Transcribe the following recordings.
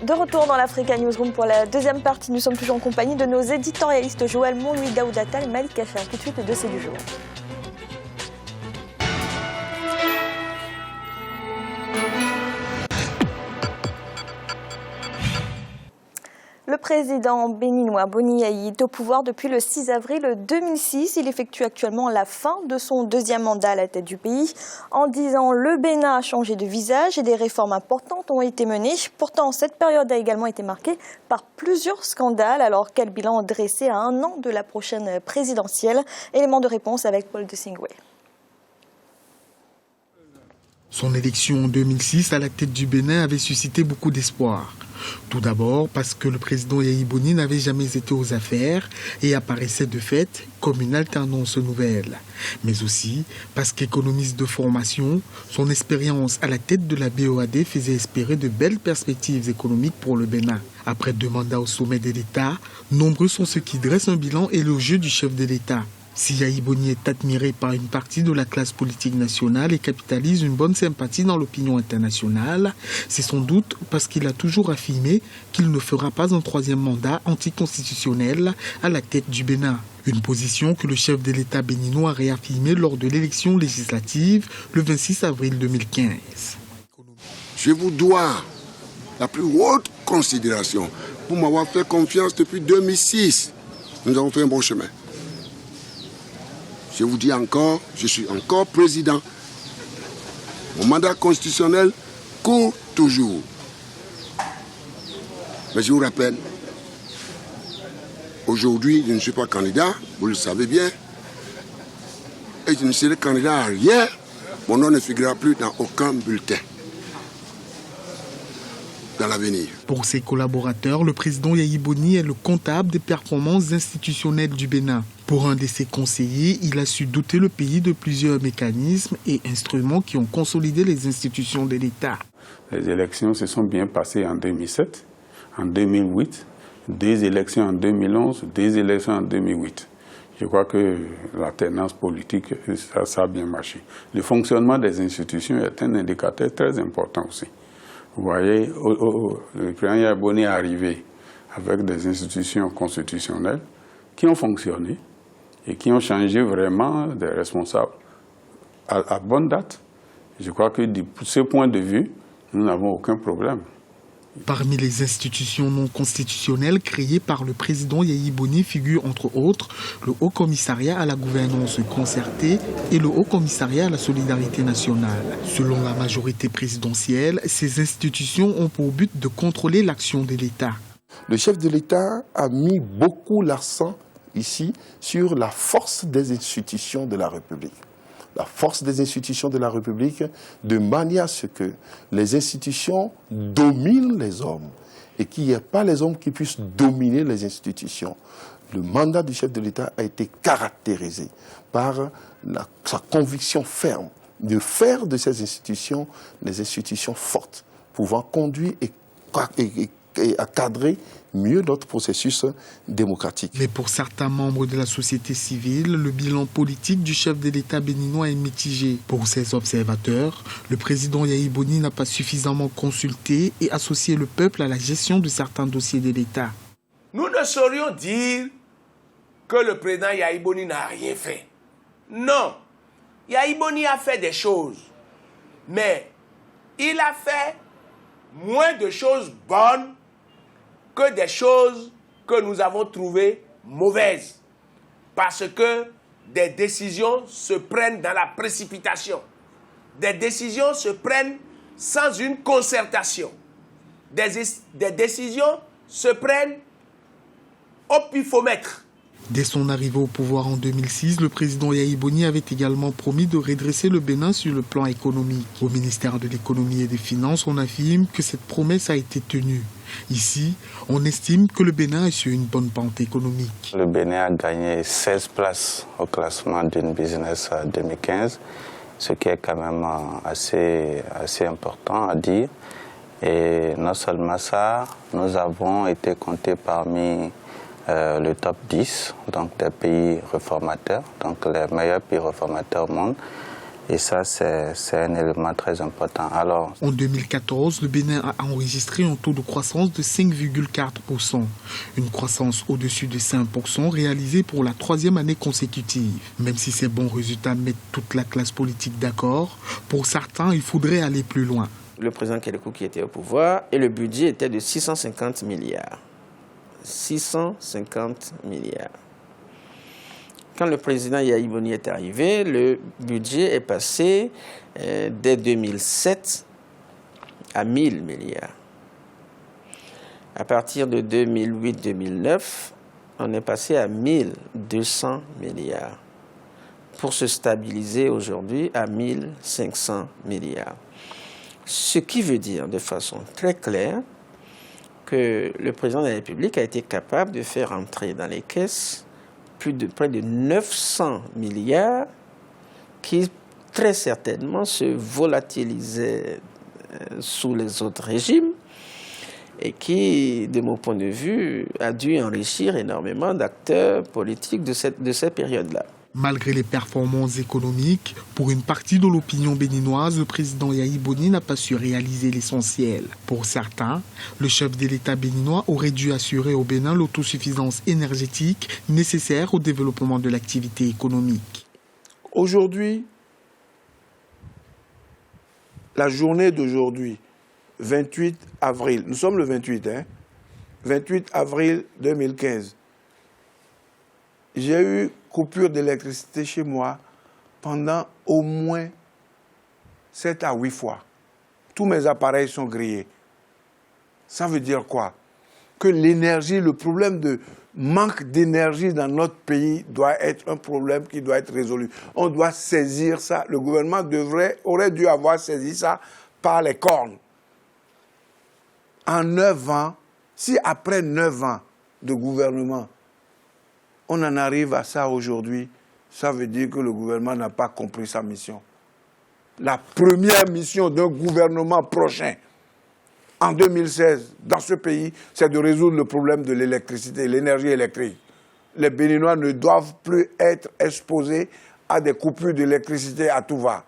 De retour dans l'Africa Newsroom pour la deuxième partie. Nous sommes toujours en compagnie de nos éditorialistes Joël Mon, Louis Daoudatal et Malik Kacher. Tout de suite, le dossier du jour. Le président béninois Boni Yayi est au pouvoir depuis le 6 avril 2006. Il effectue actuellement la fin de son deuxième mandat à la tête du pays. En 10 ans, le Bénin a changé de visage et des réformes importantes ont été menées. Pourtant, cette période a également été marquée par plusieurs scandales. Alors, quel bilan dressé à 1 an de la prochaine présidentielle? Élément de réponse avec Paul de Singwe. Son élection en 2006 à la tête du Bénin avait suscité beaucoup d'espoir. Tout d'abord parce que le président Yayi Boni n'avait jamais été aux affaires et apparaissait de fait comme une alternance nouvelle. Mais aussi parce qu'économiste de formation, son expérience à la tête de la BOAD faisait espérer de belles perspectives économiques pour le Bénin. Après 2 mandats au sommet de l'État, nombreux sont ceux qui dressent un bilan élogieux du chef de l'État. Si Yayi Boni est admiré par une partie de la classe politique nationale et capitalise une bonne sympathie dans l'opinion internationale, c'est sans doute parce qu'il a toujours affirmé qu'il ne fera pas un 3e mandat anticonstitutionnel à la tête du Bénin. Une position que le chef de l'État béninois a réaffirmée lors de l'élection législative le 26 avril 2015. Je vous dois la plus haute considération pour m'avoir fait confiance depuis 2006. Nous avons fait un bon chemin. Je vous dis encore, je suis encore président. Mon mandat constitutionnel court toujours. Mais je vous rappelle, aujourd'hui, je ne suis pas candidat, vous le savez bien. Et je ne serai candidat à rien. Mon nom ne figurera plus dans aucun bulletin dans l'avenir. Pour ses collaborateurs, le président Yayi Boni est le comptable des performances institutionnelles du Bénin. Pour un de ses conseillers, il a su doter le pays de plusieurs mécanismes et instruments qui ont consolidé les institutions de l'État. Les élections se sont bien passées en 2007, en 2008, 2 élections en 2011, 2 élections en 2008. Je crois que l'alternance politique, ça a bien marché. Le fonctionnement des institutions est un indicateur très important aussi. Vous voyez, le président Yayi Boni est arrivé avec des institutions constitutionnelles qui ont fonctionné et qui ont changé vraiment des responsables à bonne date. Je crois que de ce point de vue, nous n'avons aucun problème. Parmi les institutions non constitutionnelles créées par le président Yayi Boni figurent entre autres le Haut Commissariat à la gouvernance concertée et le Haut Commissariat à la solidarité nationale. Selon la majorité présidentielle, ces institutions ont pour but de contrôler l'action de l'État. Le chef de l'État a mis beaucoup l'accent ici sur la force des institutions de la République. La force des institutions de la République de manière à ce que les institutions dominent les hommes et qu'il n'y ait pas les hommes qui puissent dominer les institutions. Le mandat du chef de l'État a été caractérisé par sa conviction ferme de faire de ces institutions des institutions fortes, pouvant conduire et à cadrer mieux notre processus démocratique. Mais pour certains membres de la société civile, le bilan politique du chef de l'État béninois est mitigé. Pour ces observateurs, le président Yayi Boni n'a pas suffisamment consulté et associé le peuple à la gestion de certains dossiers de l'État. Nous ne saurions dire que le président Yayi Boni n'a rien fait. Non, Yayi Boni a fait des choses, mais il a fait moins de choses bonnes que des choses que nous avons trouvées mauvaises. Parce que des décisions se prennent dans la précipitation. Des décisions se prennent sans une concertation. Des décisions se prennent au pifomètre. Dès son arrivée au pouvoir en 2006, le président Yayi Boni avait également promis de redresser le Bénin sur le plan économique. Au ministère de l'économie et des finances, on affirme que cette promesse a été tenue. Ici, on estime que le Bénin est sur une bonne pente économique. Le Bénin a gagné 16 places au classement d'une business 2015, ce qui est quand même assez important à dire. Et non seulement ça, nous avons été comptés parmi le top 10 donc des pays réformateurs, donc les meilleurs pays réformateurs au monde. Et ça, c'est un élément très important. Alors, en 2014, le Bénin a enregistré un taux de croissance de 5,4%. Une croissance au-dessus de 5% réalisée pour la 3e année consécutive. Même si ces bons résultats mettent toute la classe politique d'accord, pour certains, il faudrait aller plus loin. Le président Kérékou qui était au pouvoir et le budget était de 650 milliards. 650 milliards. Quand le président Yahi Boni est arrivé, le budget est passé dès 2007 à 1000 milliards. À partir de 2008-2009, on est passé à 1200 milliards pour se stabiliser aujourd'hui à 1500 milliards. Ce qui veut dire de façon très claire que le président de la République a été capable de faire entrer dans les caisses près de 900 milliards qui très certainement se volatilisaient sous les autres régimes et qui, de mon point de vue, a dû enrichir énormément d'acteurs politiques de cette période-là. Malgré les performances économiques, pour une partie de l'opinion béninoise, le président Yahi Boni n'a pas su réaliser l'essentiel. Pour certains, le chef de l'État béninois aurait dû assurer au Bénin l'autosuffisance énergétique nécessaire au développement de l'activité économique. Aujourd'hui, la journée d'aujourd'hui, 28 avril, nous sommes le 28, 28 avril 2015, j'ai eu coupure d'électricité chez moi pendant au moins 7 à 8 fois. Tous mes appareils sont grillés. Ça veut dire quoi? Que l'énergie, le problème de manque d'énergie dans notre pays doit être un problème qui doit être résolu. On doit saisir ça. Le gouvernement aurait dû avoir saisi ça par les cornes. En 9 ans, si après 9 ans de gouvernement, on en arrive à ça aujourd'hui, ça veut dire que le gouvernement n'a pas compris sa mission. La première mission d'un gouvernement prochain, en 2016, dans ce pays, c'est de résoudre le problème de l'électricité, l'énergie électrique. Les Béninois ne doivent plus être exposés à des coupures d'électricité à tout va.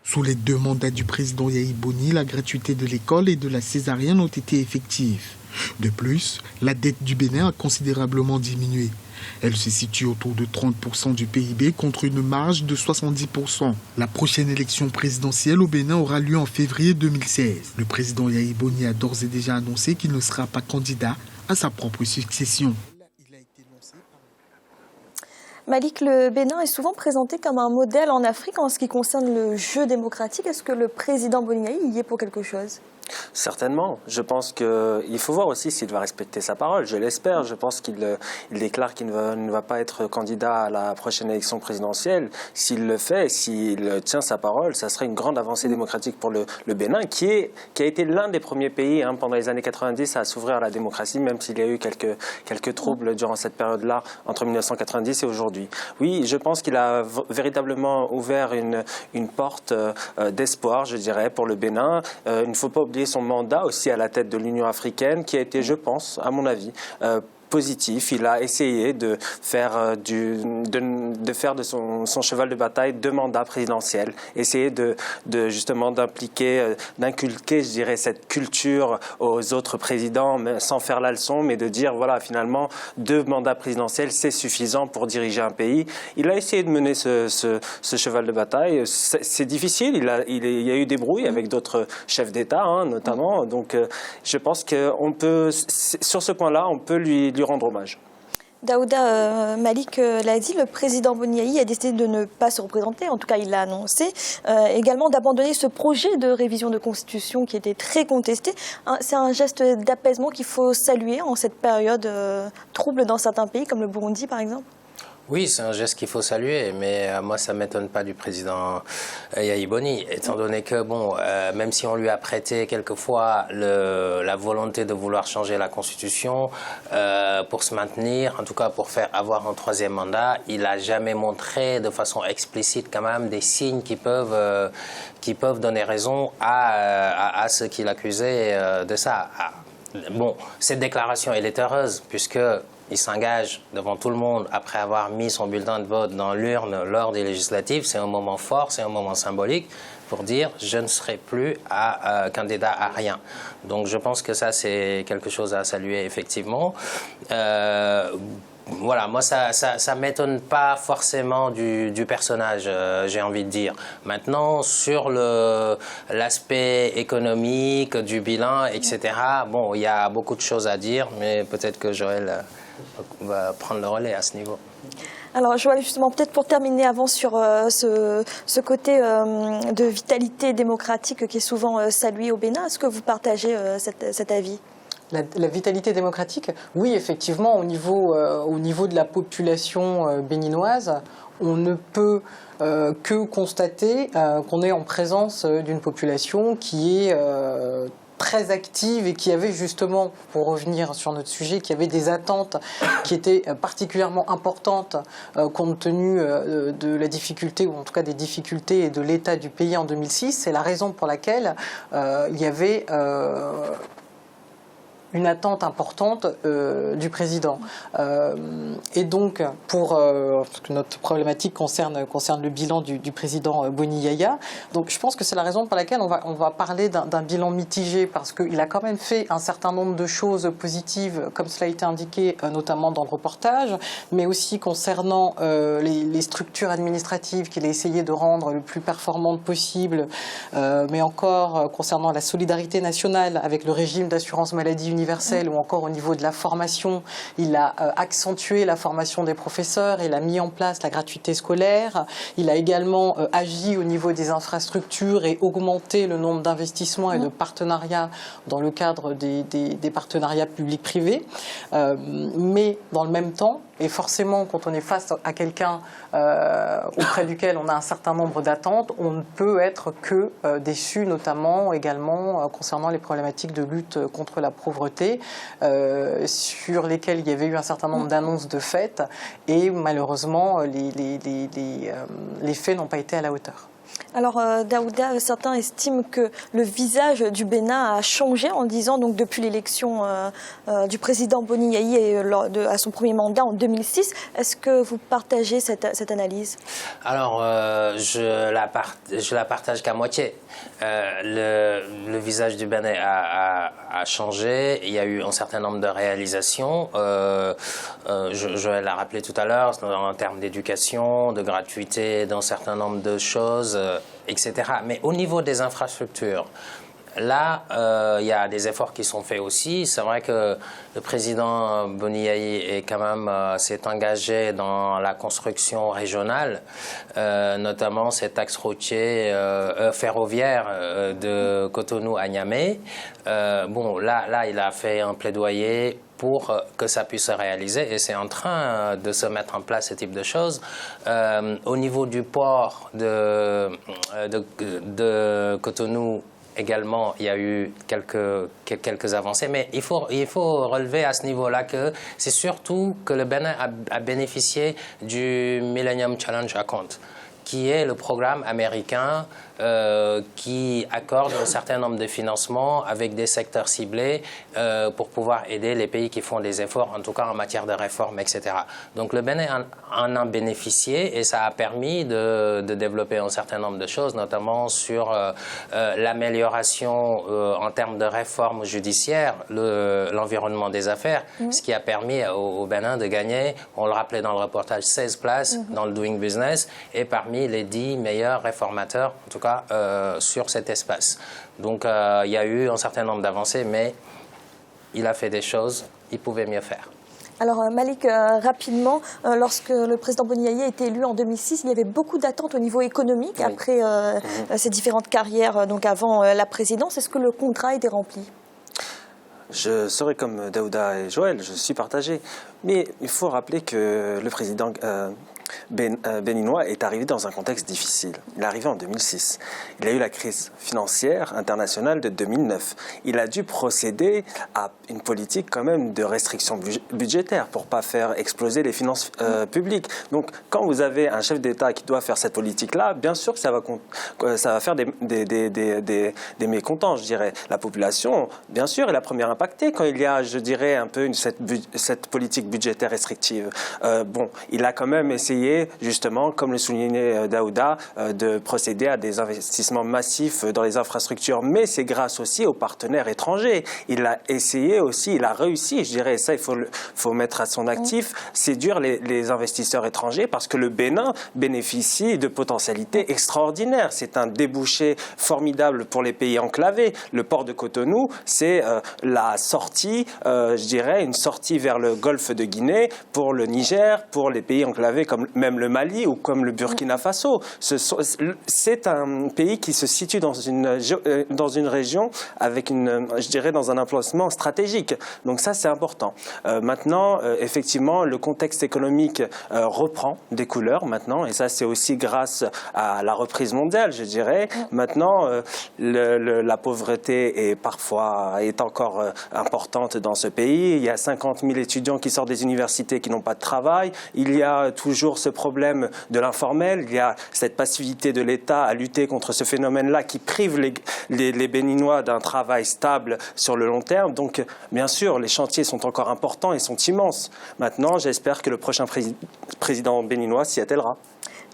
Sous les 2 mandats du président Yahi Boni, la gratuité de l'école et de la césarienne ont été effectives. De plus, la dette du Bénin a considérablement diminué. Elle se situe autour de 30% du PIB contre une marge de 70%. La prochaine élection présidentielle au Bénin aura lieu en février 2016. Le président Yahi Boni a d'ores et déjà annoncé qu'il ne sera pas candidat à sa propre succession. Malik, le Bénin est souvent présenté comme un modèle en Afrique en ce qui concerne le jeu démocratique. Est-ce que le président Boni Yahi y est pour quelque chose ? Certainement. Je pense qu'il faut voir aussi s'il va respecter sa parole. Je l'espère. Je pense qu'il déclare qu'il ne va pas être candidat à la prochaine élection présidentielle. S'il le fait, s'il tient sa parole, ça serait une grande avancée démocratique pour le Bénin, qui a été l'un des premiers pays pendant les années 90 à s'ouvrir à la démocratie, même s'il y a eu quelques troubles durant cette période-là, entre 1990 et aujourd'hui. Oui, je pense qu'il a véritablement ouvert une porte d'espoir, je dirais, pour le Bénin. Il ne faut pas oublier son mandat aussi à la tête de l'Union africaine qui a été, je pense, à mon avis, positif. Il a essayé de faire de son cheval de bataille 2 mandats présidentiels, essayer justement d'inculquer, je dirais, cette culture aux autres présidents, mais sans faire la leçon, mais de dire, voilà, finalement, 2 mandats présidentiels, c'est suffisant pour diriger un pays. Il a essayé de mener ce cheval de bataille. C'est difficile, il y a eu des brouilles avec d'autres chefs d'État, notamment. Donc, je pense qu'on peut, sur ce point-là, on peut lui rendre hommage. Daouda, Malik l'a dit, le président Boni Yahi a décidé de ne pas se représenter, en tout cas il l'a annoncé, également d'abandonner ce projet de révision de constitution qui était très contesté. C'est un geste d'apaisement qu'il faut saluer en cette période trouble dans certains pays comme le Burundi par exemple. Oui, c'est un geste qu'il faut saluer, mais moi, ça ne m'étonne pas du président Yahi Boni, étant donné que, même si on lui a prêté quelquefois la volonté de vouloir changer la Constitution pour se maintenir, en tout cas pour avoir un 3e mandat, il n'a jamais montré de façon explicite quand même des signes qui peuvent donner raison à ceux qui l'accusaient de ça. Bon, cette déclaration, elle est heureuse, puisque il s'engage devant tout le monde après avoir mis son bulletin de vote dans l'urne lors des législatives, c'est un moment fort, c'est un moment symbolique pour dire je ne serai plus candidat à rien. Donc je pense que ça c'est quelque chose à saluer effectivement. Voilà, moi ça m'étonne pas forcément du personnage, j'ai envie de dire. Maintenant, sur l'aspect économique, du bilan, etc., bon, il y a beaucoup de choses à dire, mais peut-être que Joël va prendre le relais à ce niveau. Alors Joël, justement, peut-être pour terminer avant sur ce côté de vitalité démocratique qui est souvent salué au Bénin, est-ce que vous partagez cet avis ? La vitalité démocratique, oui, effectivement, au niveau de la population béninoise, on ne peut que constater qu'on est en présence d'une population qui est très active et qui avait justement, pour revenir sur notre sujet, qui avait des attentes qui étaient particulièrement importantes compte tenu de la difficulté, ou en tout cas des difficultés et de l'état du pays en 2006. C'est la raison pour laquelle il y avait une attente importante du président. Et donc, parce que notre problématique concerne le bilan du président Boni Yaya, donc je pense que c'est la raison pour laquelle on va parler d'un bilan mitigé, parce qu'il a quand même fait un certain nombre de choses positives, comme cela a été indiqué, notamment dans le reportage, mais aussi concernant les structures administratives qu'il a essayé de rendre le plus performantes possible, mais encore concernant la solidarité nationale avec le régime d'assurance maladie universelle, ou encore au niveau de la formation. Il a accentué la formation des professeurs, il a mis en place la gratuité scolaire, il a également agi au niveau des infrastructures et augmenté le nombre d'investissements et de partenariats dans le cadre des partenariats publics-privés. Mais dans le même temps, et forcément quand on est face à quelqu'un auprès duquel on a un certain nombre d'attentes, on ne peut être que déçu, notamment également concernant les problématiques de lutte contre la pauvreté, sur lesquelles il y avait eu un certain nombre d'annonces de fait, et malheureusement les faits n'ont pas été à la hauteur. Alors Daouda, certains estiment que le visage du Bénin a changé en disant, donc depuis l'élection du président Boni Yayi à son premier mandat en 2006. Est-ce que vous partagez cette analyse? Alors je la partage qu'à moitié. Le visage du Bénin a changé, il y a eu un certain nombre de réalisations, Joël l'a rappelé tout à l'heure, en termes d'éducation, de gratuité, d'un certain nombre de choses, etc. Mais au niveau des infrastructures, là, il y a des efforts qui sont faits aussi. C'est vrai que le président Boni Yayi s'est engagé dans la construction régionale, notamment cet axe routier ferroviaire de Cotonou à Niamey. Bon, là, il a fait un plaidoyer pour que ça puisse se réaliser, et c'est en train de se mettre en place ce type de choses. Au niveau du port de Cotonou, également, il y a eu quelques avancées, mais il faut relever à ce niveau-là que c'est surtout que le Bénin a bénéficié du Millennium Challenge Account, qui est le programme américain qui accorde un certain nombre de financements avec des secteurs ciblés pour pouvoir aider les pays qui font des efforts, en tout cas en matière de réforme, etc. Donc le Bénin en a bénéficié, et ça a permis de développer un certain nombre de choses, notamment sur l'amélioration en termes de réforme judiciaire, l'environnement des affaires, ce qui a permis au Bénin de gagner, on le rappelait dans le reportage, 16 places dans le Doing Business, et parmi les 10 meilleurs réformateurs, en tout cas sur cet espace. Donc il y a eu un certain nombre d'avancées, mais il a fait des choses, il pouvait mieux faire. Alors Malik, rapidement, lorsque le président Boni Yayi a été élu en 2006, il y avait beaucoup d'attentes au niveau économique après ses différentes carrières, donc avant la présidence. Est-ce que le contrat a été rempli? Je serai comme Daouda et Joël, je suis partagé. Mais il faut rappeler que le président béninois est arrivé dans un contexte difficile. Il est arrivé en 2006. Il a eu la crise financière internationale de 2009. Il a dû procéder à une politique quand même de restriction budgétaire pour ne pas faire exploser les finances publiques. Donc quand vous avez un chef d'État qui doit faire cette politique-là, bien sûr que ça va faire des mécontents, je dirais. La population, bien sûr, est la première impactée quand il y a, je dirais, un peu cette politique budgétaire restrictive. Bon, il a quand même essayé, justement, comme le soulignait Daouda, de procéder à des investissements massifs dans les infrastructures, mais c'est grâce aussi aux partenaires étrangers. Il a essayé aussi, il a réussi, je dirais, et ça il faut mettre à son actif, séduire les investisseurs étrangers parce que le Bénin bénéficie de potentialités extraordinaires. C'est un débouché formidable pour les pays enclavés. Le port de Cotonou, c'est la sortie, je dirais, une sortie vers le golfe de Guinée pour le Niger, pour les pays enclavés comme même le Mali ou comme le Burkina Faso. C'est un pays qui se situe dans une région avec je dirais, dans un emplacement stratégique. Donc ça, c'est important. Maintenant, effectivement, le contexte économique reprend des couleurs maintenant, et ça, c'est aussi grâce à la reprise mondiale, je dirais. Maintenant, la pauvreté est encore importante dans ce pays. Il y a 50 000 étudiants qui sortent des universités qui n'ont pas de travail. Il y a toujours ce problème de l'informel. Il y a cette passivité de l'État à lutter contre ce phénomène-là qui prive les Béninois d'un travail stable sur le long terme. Donc, bien sûr, les chantiers sont encore importants et sont immenses. Maintenant, j'espère que le prochain président béninois s'y attellera.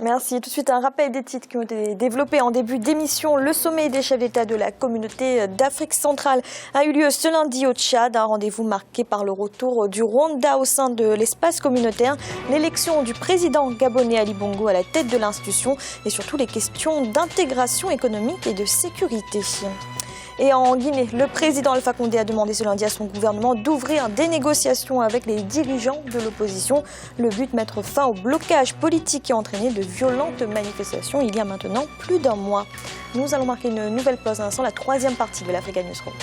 Merci. Tout de suite, un rappel des titres qui ont été développés en début d'émission. Le sommet des chefs d'État de la communauté d'Afrique centrale a eu lieu ce lundi au Tchad. Un rendez-vous marqué par le retour du Rwanda au sein de l'espace communautaire, l'élection du président gabonais Ali Bongo à la tête de l'institution et surtout les questions d'intégration économique et de sécurité. Et en Guinée, le président Alpha Condé a demandé ce lundi à son gouvernement d'ouvrir des négociations avec les dirigeants de l'opposition. Le but, mettre fin au blocage politique qui a entraîné de violentes manifestations il y a maintenant plus d'un mois. Nous allons marquer une nouvelle pause à l'instant, la troisième partie de l'Africa News Room.